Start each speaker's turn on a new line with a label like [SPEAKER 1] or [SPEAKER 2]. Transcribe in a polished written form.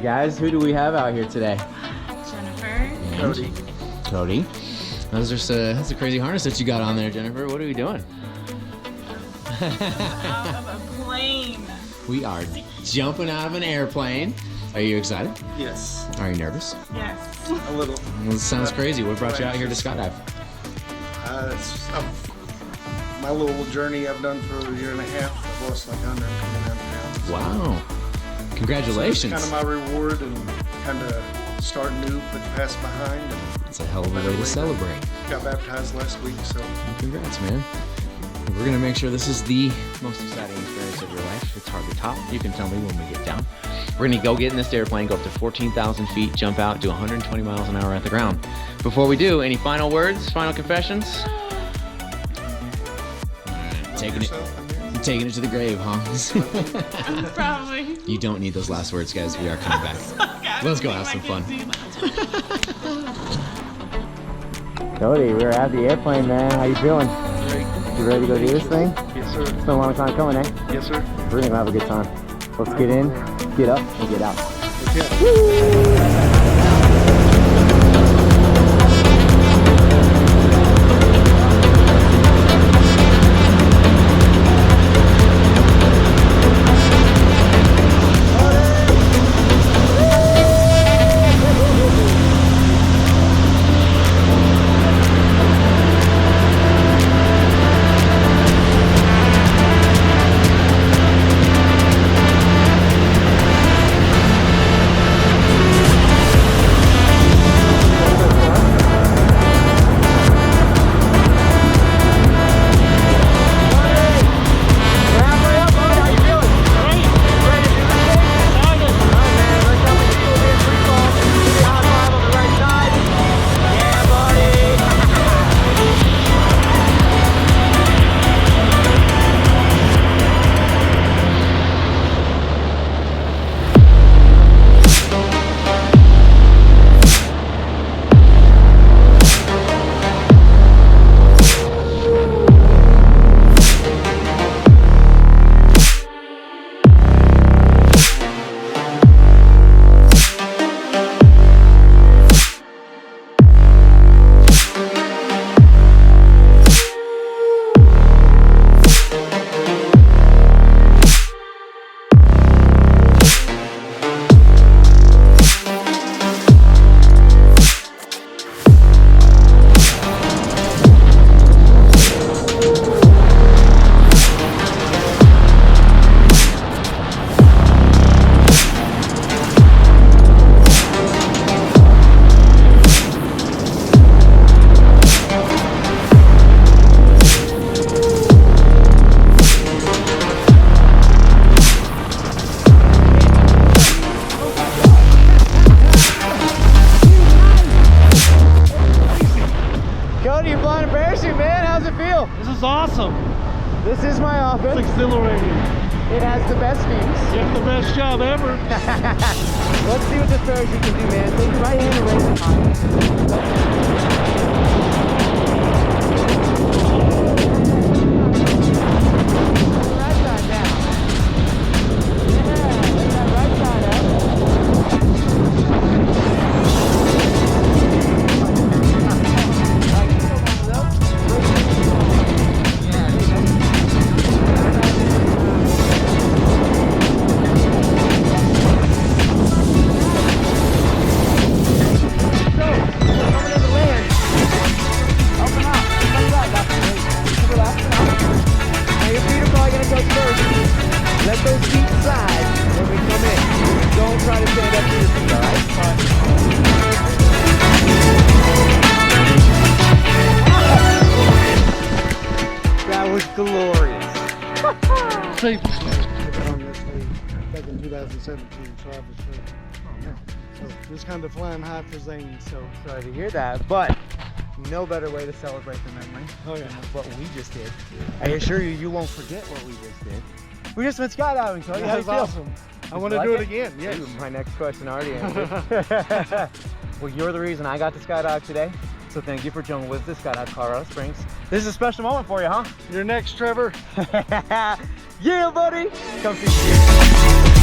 [SPEAKER 1] right, guys, who do we have out here today?
[SPEAKER 2] Jennifer.
[SPEAKER 1] Cody. That's a crazy harness that you got on there, Jennifer. What are we doing?
[SPEAKER 2] Out of a plane.
[SPEAKER 1] We are jumping out of an airplane. Are you excited?
[SPEAKER 3] Yes.
[SPEAKER 1] Are you nervous?
[SPEAKER 2] Yes.
[SPEAKER 3] A little.
[SPEAKER 1] Well, this sounds crazy. What brought you out here to skydive?
[SPEAKER 3] My little journey I've done for a year and a half. I've lost like 129 pounds.
[SPEAKER 1] Wow. Congratulations.
[SPEAKER 3] So it's kind of my reward and kind of start new, put the past behind. And
[SPEAKER 1] It's a hell of a way to celebrate.
[SPEAKER 3] got baptized last week, so.
[SPEAKER 1] Congrats, man. We're gonna make sure this is the most exciting experience of your life. It's hard to top. You can tell me when we get down. We're gonna go get in this airplane, go up to 14,000 feet, jump out, do 120 miles an hour at the ground. Before we do, any final words, final confessions? Taking it to the grave, huh?
[SPEAKER 2] Probably.
[SPEAKER 1] You don't need those last words, guys. We are coming back. Let's go have some fun. Cody, we're at the airplane, man. How you feeling?
[SPEAKER 3] Great.
[SPEAKER 1] You ready to go do this thing?
[SPEAKER 3] Yes, sir.
[SPEAKER 1] It's been a long time coming, eh?
[SPEAKER 3] Yes, sir.
[SPEAKER 1] We're gonna have a good time. Let's get in, get up, and get out.
[SPEAKER 3] Okay.
[SPEAKER 1] Cody, you're flying a parachute, man. How's it feel?
[SPEAKER 4] This is awesome.
[SPEAKER 1] This is my office.
[SPEAKER 4] It's exhilarating.
[SPEAKER 1] It has the best views.
[SPEAKER 4] You have the best job ever.
[SPEAKER 1] Let's see what this parachute can do, man. Take your right hand and raise it high. Right side down. Yeah, let that right side up. Let those feet slide when we come in. Don't try to stand up to your feet, alright? That was glorious.
[SPEAKER 4] Safe.
[SPEAKER 3] I got on this thing back in 2017, so I was so just kind of flying high for Zane. So
[SPEAKER 1] Sorry to hear that, but no better way to celebrate the memory than what we just did. I assure you, you won't forget what we just did. We just went skydiving, Cody. How
[SPEAKER 3] that
[SPEAKER 1] you
[SPEAKER 3] was
[SPEAKER 1] feel?
[SPEAKER 3] awesome. I want to
[SPEAKER 1] like
[SPEAKER 3] do
[SPEAKER 1] it?
[SPEAKER 3] it again. Yes.
[SPEAKER 1] Ooh, my next question already answered. Well, you're the reason I got to skydive today. So thank you for jumping with us, Skydive Colorado Springs. This is a special moment for you, huh?
[SPEAKER 3] You're next, Trevor.
[SPEAKER 1] Yeah, buddy. Come see you.